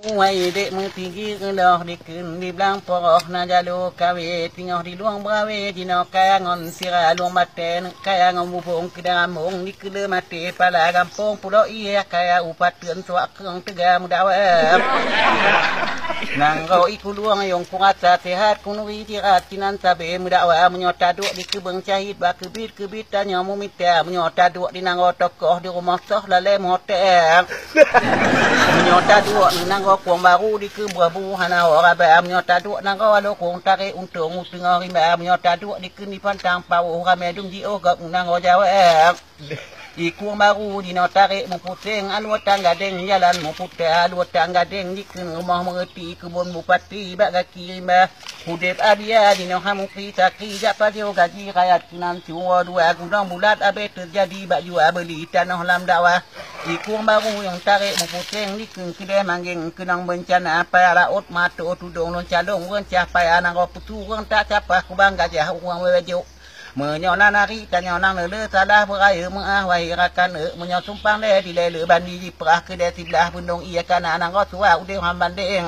Uai dek mentinggi ngeloh dikun di belang poroh na jalo kawe tinggal di luang brawe dino kaya ngon sira luang maten kaya ngon bubung kedamung di kele mate pala gampung pulau iya kaya upatun suak keng tega mudawam nangau iku luang yong kurasa sehat kunuri tirat kinan sabe mudawa menyota duk di kebeng cahit bak kebit tanya mumita menyota duk di nangau tokoh di rumah soh lalem hotel menyota duk di nangau kuang baru di kebrabu hana ora ba menyota duk nangau alo kuang tarik untung tengah rimba menyota duk di keni pantang pau rame dung di ogak nangau jawa Iku baru di tarik muputeng alu tangga deng jalan muputeh alu tangga deng di rumah mengerti kebun bupati bak kaki rimba hudep adia di hamu pitaki japa dio gaji rakyat kinan cua dua gudang bulat abe terjadi bak jual beli tanah lam dakwah iku baru yang tarik muputeng di kedai manggeng kenang bencana apa laut mata tudung lon calong wen capai anang putu wen tak capah kubang gajah uang wewejuk menyona nari tanya nang lele salah beraya mengahwai rakan menyo sumpang le di lele bandi di perah kedai sebelah bendong iya kana nang rosua ude hambandeng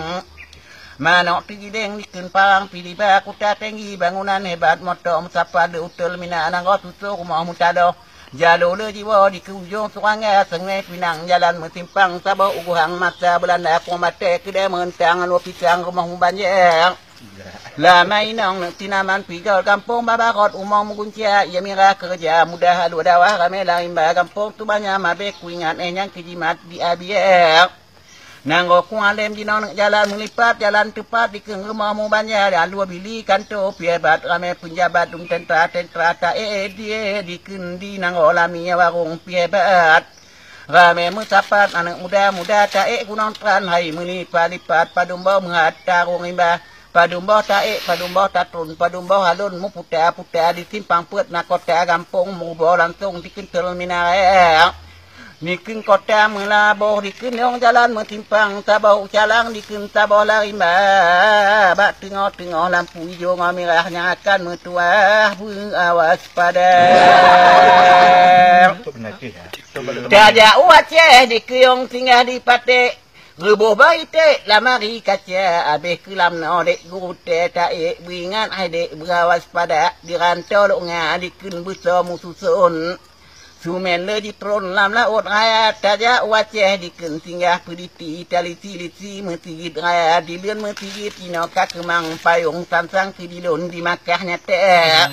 manok tigideng dikun parang pilih ba kuta tinggi bangunan hebat motor musapa de utul mina nang rosusu rumah mutado jalo le jiwa di ujung surangnya sengai pinang jalan metimpang sabo uguhang masa Belanda komate kedai mentang anu pisang rumah banjeng La mainang tinaman pigal kampung babarot umong muguncia ia mira kerja mudah alu dawah rame larimba kampung tu banyak mabe kuingat enyang kejimat di abier nanggo kualem di nang jalan melipat jalan tepat di keng rumah mu banyak alu bili kanto piebat rame penjabat dung tentra ta die di kendi nanggo lami warung piebat rame musapat anak muda ta gunang tran hai meni palipat padumba mengatarung rimba Padumbo tae, padumbo tatun, padumbo halun mu puta di simpang put na kota kampung mu bo langsung di kentel minare. Nikin kota melabor di kenyong jalan metimpang tabau calang di tabau larimba. Bak tengok lampu hijau ngamirahnya akan metuah awas pada. Tiada uaceh di keyong singgah di pate. Rubuh baite lamari kaca abeh kelam no dek gute tae bingan ai dek berawas pada dirantau lo ngadikun buso mususun sumen le di tron lam laut raya taja waceh dikun singgah pediti taliti metigit raya dilun metigit ino kakemang payung sansang kedilun di Makkahnya teh